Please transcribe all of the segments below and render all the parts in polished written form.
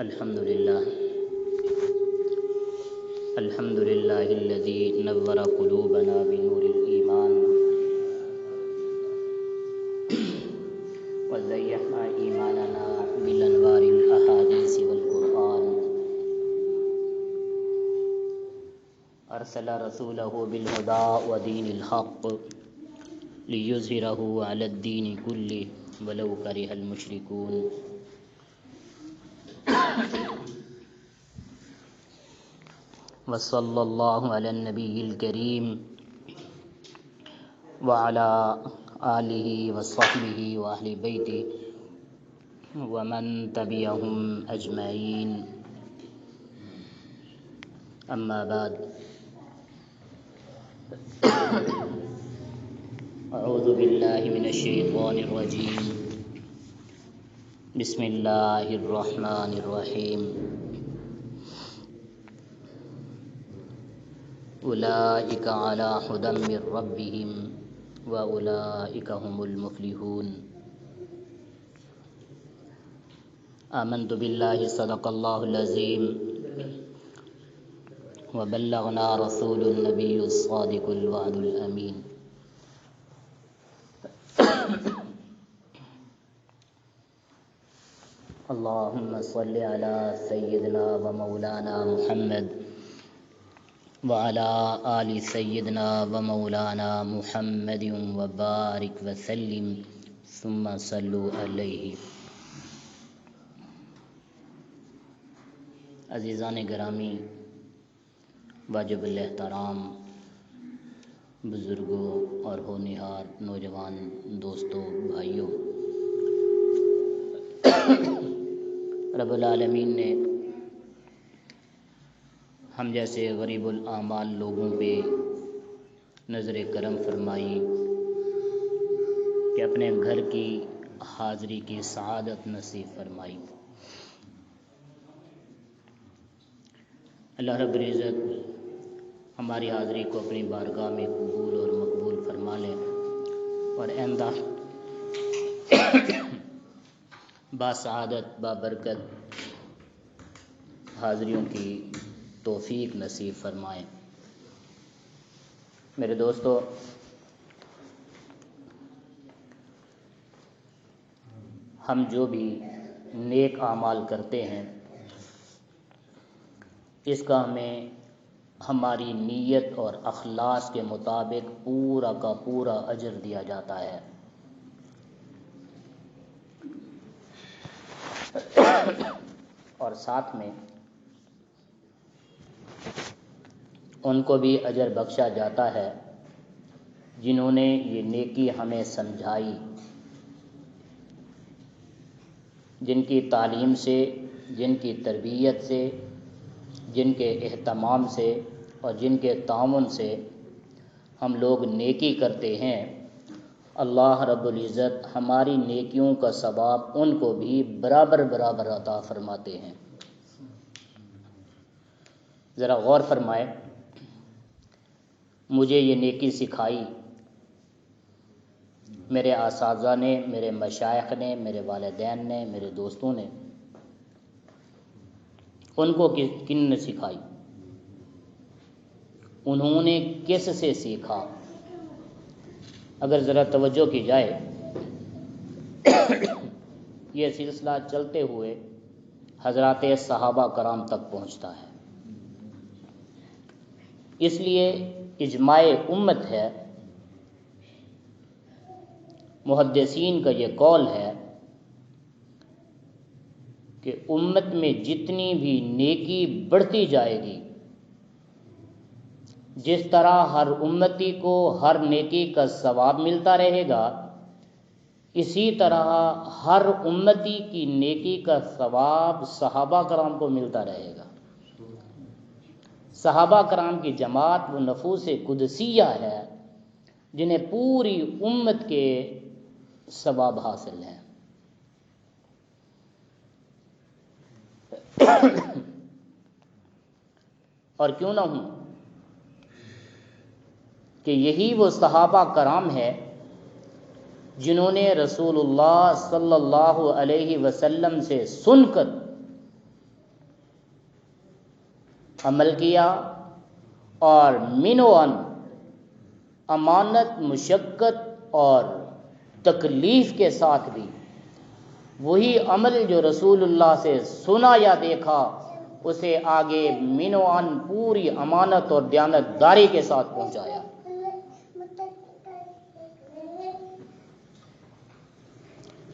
الحمد لله الذي نور قلوبنا بنور الإيمان وزينا إيماننا بالأنوار الأحاديث والقرآن أرسل رسوله بالهدى ودين الحق ليظهره على الدين كله ولو كره المشركون وصلى الله على النبي الكريم وعلى آله وصحبه وأهل بيته ومن تبعهم أجمعين أما بعد أعوذ بالله من الشيطان الرجيم بسم الله الرحمن الرحيم أولئك على هدى من ربهم وأولئك هم المفلحون آمنت بالله صدق الله العظيم وبلغنا رسول النبي الصادق الوعد الأمين اللهم صل على سيدنا ومولانا محمد وعلى آل سيدنا ومولانا محمد وبارك وسلم ثم صلوا عليه. عزیزان گرامی، واجب الاحترام بزرگوں اور ہونہار نوجوان دوستوں، بھائیوں، رب العالمین نے ہم جیسے غریب الاعمال لوگوں پہ نظر کرم فرمائی کہ اپنے گھر کی حاضری کی سعادت نصیب فرمائی. اللہ رب العزت ہماری حاضری کو اپنی بارگاہ میں قبول اور مقبول فرما لے اور آئندہ باسعادت بابرکت حاضریوں کی توفیق نصیب فرمائیں. میرے دوستو، ہم جو بھی نیک اعمال کرتے ہیں اس کا ہمیں ہماری نیت اور اخلاص کے مطابق پورا کا پورا اجر دیا جاتا ہے. اور ساتھ میں ان کو بھی اجر بخشا جاتا ہے جنہوں نے یہ نیکی ہمیں سمجھائی، جن کی تعلیم سے، جن کی تربیت سے، جن کے اہتمام سے اور جن کے تعاون سے ہم لوگ نیکی کرتے ہیں. اللہ رب العزت ہماری نیکیوں کا ثواب ان کو بھی برابر برابر عطا فرماتے ہیں. ذرا غور فرمائے، مجھے یہ نیکی سکھائی میرے اساتذہ نے، میرے مشائخ نے، میرے والدین نے، میرے دوستوں نے. ان کو کن نے سکھائی؟ انہوں نے کس سے سیکھا؟ اگر ذرا توجہ کی جائے یہ سلسلہ چلتے ہوئے حضرات صحابہ کرام تک پہنچتا ہے. اس لیے اجماع امت ہے، محدثین کا یہ قول ہے کہ امت میں جتنی بھی نیکی بڑھتی جائے گی، جس طرح ہر امتی کو ہر نیکی کا ثواب ملتا رہے گا، اسی طرح ہر امتی کی نیکی کا ثواب صحابہ کرام کو ملتا رہے گا. صحابہ کرام کی جماعت وہ نفوس قدسیہ ہے جنہیں پوری امت کے ثواب حاصل ہیں. اور کیوں نہ ہوں کہ یہی وہ صحابہ کرام ہے جنہوں نے رسول اللہ صلی اللہ علیہ وسلم سے سن کر عمل کیا اور من و عن امانت، مشقت اور تکلیف کے ساتھ بھی وہی عمل جو رسول اللہ سے سنا یا دیکھا اسے آگے من و عن پوری امانت اور دیانت داری کے ساتھ پہنچایا۔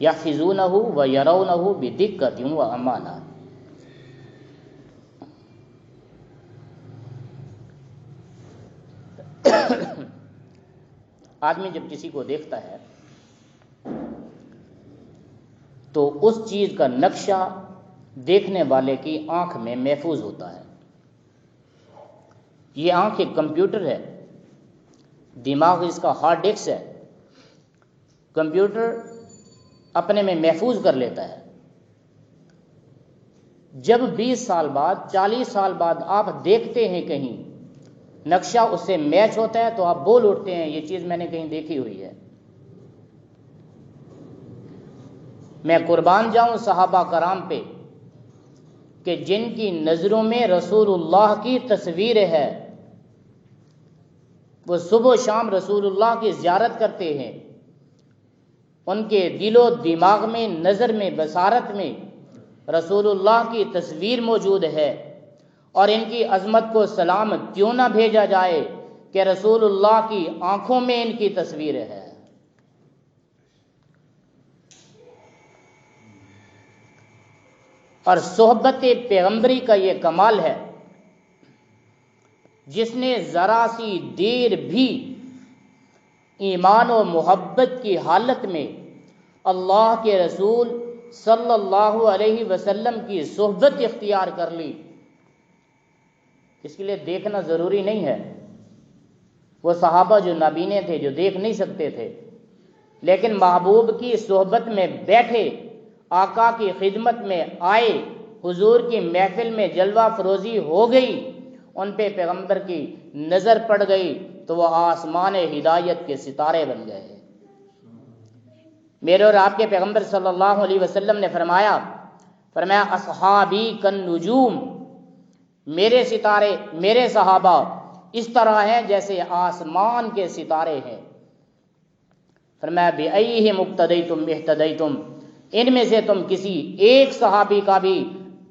یحفظونہ و یرونہ بدقت و امانہ۔ آدمی جب کسی کو دیکھتا ہے تو اس چیز کا نقشہ دیکھنے والے کی آنکھ میں محفوظ ہوتا ہے۔ یہ آنکھ ایک کمپیوٹر ہے، دماغ اس کا ہارڈ ڈسک ہے۔ کمپیوٹر اپنے میں محفوظ کر لیتا ہے۔ جب 20 سال بعد 40 سال بعد آپ دیکھتے ہیں کہیں نقشہ اس سے میچ ہوتا ہے تو آپ بول اٹھتے ہیں یہ چیز میں نے کہیں دیکھی ہوئی ہے۔ میں قربان جاؤں صحابہ کرام پہ کہ جن کی نظروں میں رسول اللہ کی تصویر ہے، وہ صبح و شام رسول اللہ کی زیارت کرتے ہیں، ان کے دل و دماغ میں، نظر میں، بصارت میں رسول اللہ کی تصویر موجود ہے، اور ان کی عظمت کو سلام کیوں نہ بھیجا جائے کہ رسول اللہ کی آنکھوں میں ان کی تصویر ہے۔ اور صحبت پیغمبری کا یہ کمال ہے، جس نے ذرا سی دیر بھی ایمان و محبت کی حالت میں اللہ کے رسول صلی اللہ علیہ وسلم کی صحبت اختیار کر لی، اس کے لیے دیکھنا ضروری نہیں ہے۔ وہ صحابہ جو نابینے تھے، جو دیکھ نہیں سکتے تھے، لیکن محبوب کی صحبت میں بیٹھے، آقا کی خدمت میں آئے، حضور کی محفل میں جلوہ فروزی ہو گئی، ان پہ پیغمبر کی نظر پڑ گئی تو وہ آسمان ہدایت کے ستارے بن گئے۔ میرے اور آپ کے پیغمبر صلی اللہ علیہ وسلم نے فرمایا اصحابی کن نجوم، میرے ستارے، میرے صحابہ اس طرح ہیں جیسے آسمان کے ستارے ہیں۔ فرمایا بِأَيِّهِمْ اقْتَدَيْتُمْ اهْتَدَيْتُمْ، ان میں سے تم کسی ایک صحابی کا بھی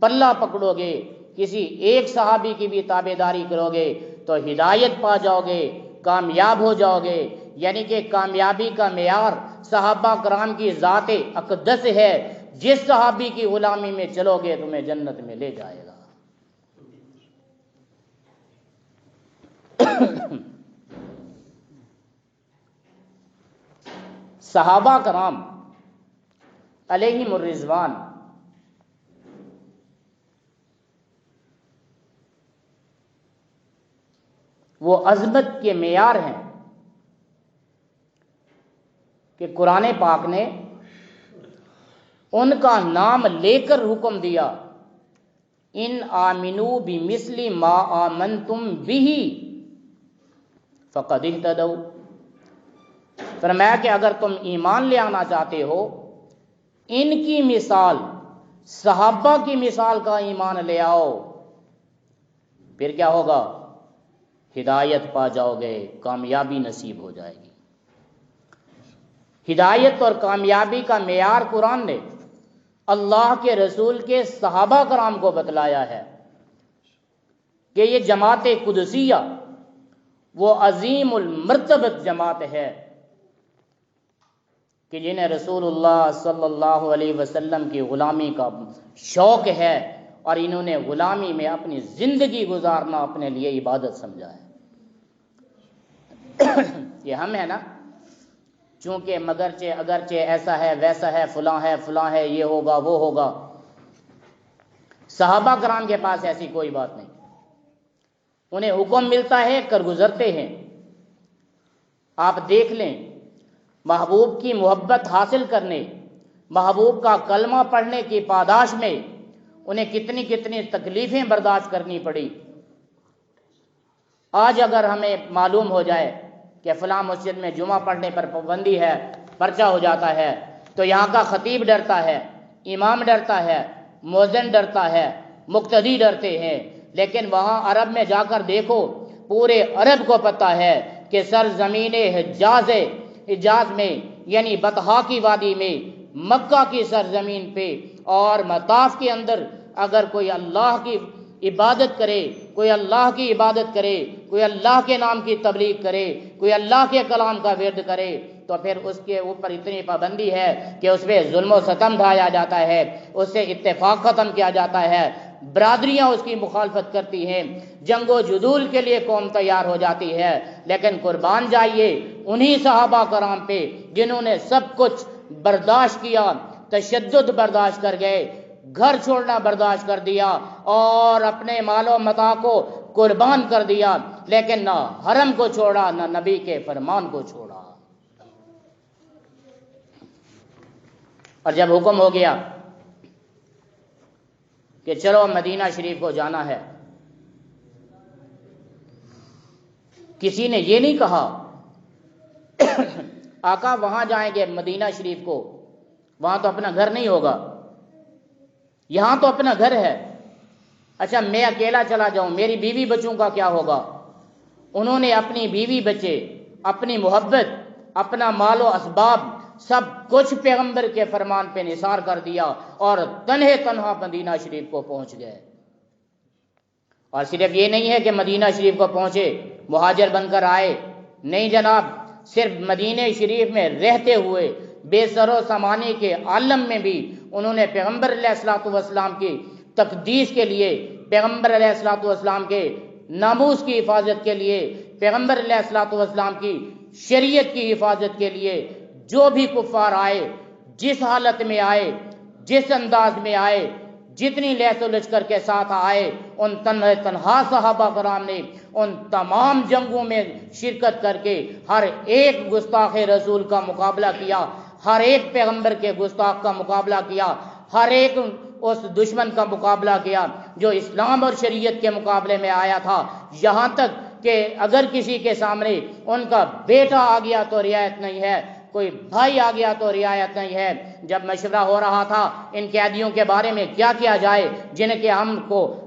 پلہ پکڑو گے، کسی ایک صحابی کی بھی تابعداری کرو گے تو ہدایت پا جاؤ گے، کامیاب ہو جاؤ گے۔ یعنی کہ کامیابی کا معیار صحابہ کرام کی ذات اقدس ہے، جس صحابی کی غلامی میں چلو گے تمہیں جنت میں لے جائے گا۔ صحابہ کرام علیہم الرضوان وہ عظمت کے معیار ہیں کہ قرآن پاک نے ان کا نام لے کر حکم دیا، ان آمنوا بمثل ما آمنتم بہ فقد اہتدوا۔ فرمایا کہ اگر تم ایمان لے آنا چاہتے ہو، ان کی مثال، صحابہ کی مثال کا ایمان لے آؤ، پھر کیا ہوگا؟ ہدایت پا جاؤ گے، کامیابی نصیب ہو جائے گی۔ ہدایت اور کامیابی کا معیار قرآن نے اللہ کے رسول کے صحابہ کرام کو بتلایا ہے کہ یہ جماعت قدسیہ وہ عظیم المرتبت جماعت ہے کہ جنہیں رسول اللہ صلی اللہ علیہ وسلم کی غلامی کا شوق ہے، اور انہوں نے غلامی میں اپنی زندگی گزارنا اپنے لیے عبادت سمجھا ہے۔ یہ ہم ہے نا، چونکہ مگرچہ اگرچہ ایسا ہے ویسا ہے، فلاں ہے، یہ ہوگا وہ ہوگا۔ صحابہ کرام کے پاس ایسی کوئی بات نہیں، انہیں حکم ملتا ہے، کر گزرتے ہیں۔ آپ دیکھ لیں، محبوب کی محبت حاصل کرنے، محبوب کا کلمہ پڑھنے کی پاداش میں انہیں کتنی کتنی تکلیفیں برداشت کرنی پڑی۔ آج اگر ہمیں معلوم ہو جائے کہ فلاں مسجد میں جمعہ پڑھنے پر پابندی ہے، پرچہ ہو جاتا ہے، تو یہاں کا خطیب ڈرتا ہے، امام ڈرتا ہے، مؤذن ڈرتا ہے، مقتدی ڈرتے ہیں، لیکن وہاں عرب میں جا کر دیکھو، پورے عرب کو پتہ ہے کہ سرزمین حجاز میں یعنی بطحا کی وادی میں، مکہ کی سرزمین پہ اور مطاف کے اندر اگر کوئی اللہ کی عبادت کرے، کوئی اللہ کی عبادت کرے، کوئی اللہ کے نام کی تبلیغ کرے، کوئی اللہ کے کلام کا ورد کرے، تو پھر اس کے اوپر اتنی پابندی ہے کہ اس پہ ظلم و ستم ڈھایا جاتا ہے، اس سے اتفاق ختم کیا جاتا ہے، برادریاں اس کی مخالفت کرتی ہیں، جنگ و جدول کے لیے قوم تیار ہو جاتی ہے۔ لیکن قربان جائیے انہی صحابہ کرام پہ جنہوں نے سب کچھ برداشت کیا، تشدد برداشت کر گئے، گھر چھوڑنا برداشت کر دیا اور اپنے مال و متاع کو قربان کر دیا، لیکن نہ حرم کو چھوڑا، نہ نبی کے فرمان کو چھوڑا۔ اور جب حکم ہو گیا کہ چلو مدینہ شریف کو جانا ہے، کسی نے یہ نہیں کہا آقا وہاں جائیں گے مدینہ شریف کو، وہاں تو اپنا گھر نہیں ہوگا، یہاں تو اپنا گھر ہے، اچھا میں اکیلا چلا جاؤں، میری بیوی بچوں کا کیا ہوگا؟ انہوں نے اپنی بیوی بچے، اپنی محبت، اپنا مال و اسباب سب کچھ پیغمبر کے فرمان پہ نثار کر دیا اور تنہا مدینہ شریف کو پہنچ گئے۔ اور صرف یہ نہیں ہے کہ مدینہ شریف کو پہنچے، مہاجر بن کر آئے، نہیں جناب، صرف مدینہ شریف میں رہتے ہوئے بے سر و سامانی کے عالم میں بھی انہوں نے پیغمبر علیہ الصلوۃ والسلام کی تقدیس کے لیے، پیغمبر علیہ الصلوۃ والسلام کے ناموس کی حفاظت کے لیے، پیغمبر علیہ الصلوۃ والسلام کی شریعت کی حفاظت کے لیے جو بھی کفار آئے، جس حالت میں آئے، جس انداز میں آئے، جتنی لہس و لشکر کے ساتھ آئے، ان تنہا صحابہ کرام نے ان تمام جنگوں میں شرکت کر کے ہر ایک گستاخ رسول کا مقابلہ کیا، ہر ایک پیغمبر کے گستاخ کا مقابلہ کیا، ہر ایک اس دشمن کا مقابلہ کیا جو اسلام اور شریعت کے مقابلے میں آیا تھا، یہاں تک کہ اگر کسی کے سامنے ان کا بیٹا آ گیا تو رعایت نہیں ہے، کوئی بھائی آ گیا تو رعایت نہیں ہے۔ جب مشورہ ہو رہا تھا ان قیدیوں کے بارے میں کیا کیا جائے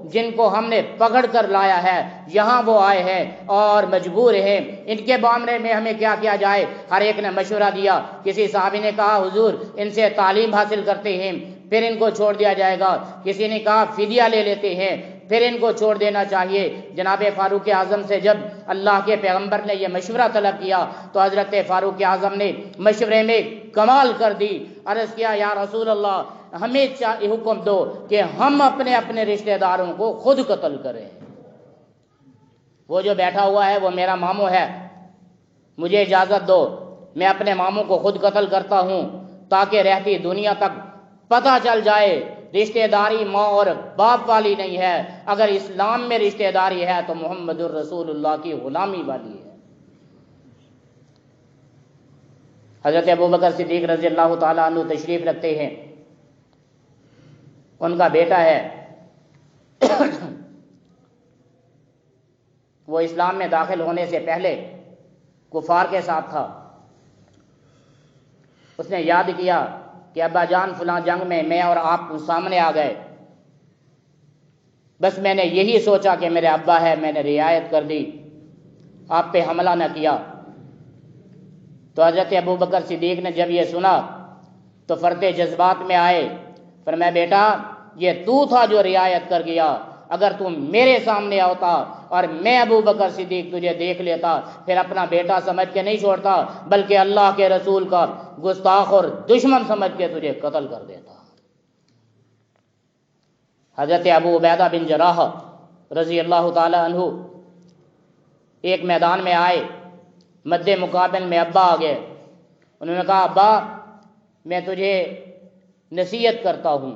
جن کو ہم نے پکڑ کر لایا ہے، یہاں وہ آئے ہیں اور مجبور ہیں، ان کے معاملے میں ہمیں کیا کیا جائے، ہر ایک نے مشورہ دیا۔ کسی صحابی نے کہا حضور ان سے تعلیم حاصل کرتے ہیں پھر ان کو چھوڑ دیا جائے گا، کسی نے کہا فدیہ لے لیتے ہیں پھر ان کو چھوڑ دینا چاہیے۔ جناب فاروق اعظم سے جب اللہ کے پیغمبر نے یہ مشورہ طلب کیا تو حضرت فاروق اعظم نے مشورے میں کمال کر دی، عرض کیا یا رسول اللہ ہمیں حکم دو کہ ہم اپنے اپنے رشتہ داروں کو خود قتل کریں، وہ جو بیٹھا ہوا ہے وہ میرا ماموں ہے، مجھے اجازت دو میں اپنے ماموں کو خود قتل کرتا ہوں تاکہ رہتی دنیا تک پتہ چل جائے رشتہ داری ماں اور باپ والی نہیں ہے، اگر اسلام میں رشتہ داری ہے تو محمد الرسول اللہ کی غلامی والی ہے۔ حضرت ابوبکر صدیق رضی اللہ تعالیٰ عنہ تشریف رکھتے ہیں، ان کا بیٹا ہے وہ اسلام میں داخل ہونے سے پہلے کفار کے ساتھ تھا، اس نے یاد کیا کہ ابا جان فلاں جنگ میں اور آپ سامنے آ گئے، بس میں نے یہی سوچا کہ میرے ابا ہے، میں نے رعایت کر دی، آپ پہ حملہ نہ کیا۔ تو حضرت ابوبکر صدیق نے جب یہ سنا تو فرتے جذبات میں آئے، فرمایا بیٹا یہ تو تھا جو رعایت کر گیا، اگر تم میرے سامنے آتا اور میں ابوبکر صدیق تجھے دیکھ لیتا پھر اپنا بیٹا سمجھ کے نہیں چھوڑتا بلکہ اللہ کے رسول کا گستاخ اور دشمن سمجھ کے تجھے قتل کر دیتا۔ حضرت ابو عبیدہ بن جراح رضی اللہ تعالی عنہ ایک میدان میں آئے، مد مقابل میں ابا آ گئے، انہوں نے کہا ابا میں تجھے نصیحت کرتا ہوں،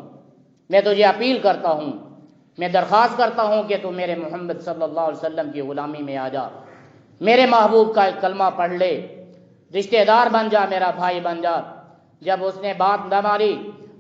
میں تجھے اپیل کرتا ہوں، میں درخواست کرتا ہوں کہ تو میرے محمد صلی اللہ علیہ وسلم کی غلامی میں آ جا، میرے محبوب کا کلمہ پڑھ لے، رشتہ دار بن جا، میرا بھائی بن جا۔ جب اس نے بات نہ مانی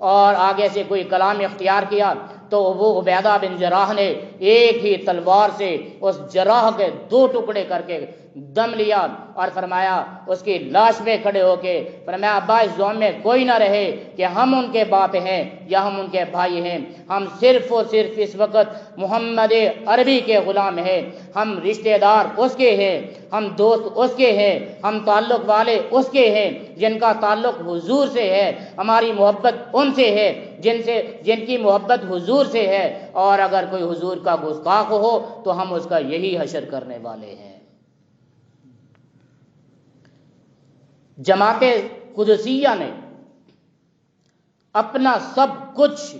اور آگے سے کوئی کلام اختیار کیا تو ابو عبیدہ بن جراح نے ایک ہی تلوار سے اس جراح کے 2 ٹکڑے کر کے دم لیا اور فرمایا اس کی لاش پہ کھڑے ہو کے فرمایا ابا اس زوم میں کوئی نہ رہے کہ ہم ان کے باپ ہیں یا ہم ان کے بھائی ہیں، ہم صرف اور صرف اس وقت محمد عربی کے غلام ہیں، ہم رشتہ دار اس کے ہیں، ہم دوست اس کے ہیں، ہم تعلق والے اس کے ہیں، جن کا تعلق حضور سے ہے، ہماری محبت ان سے ہے جن کی محبت حضور سے ہے، اور اگر کوئی حضور کا گستاخ ہو تو ہم اس کا یہی حشر کرنے والے ہیں۔ جماعت قدسیہ نے اپنا سب کچھ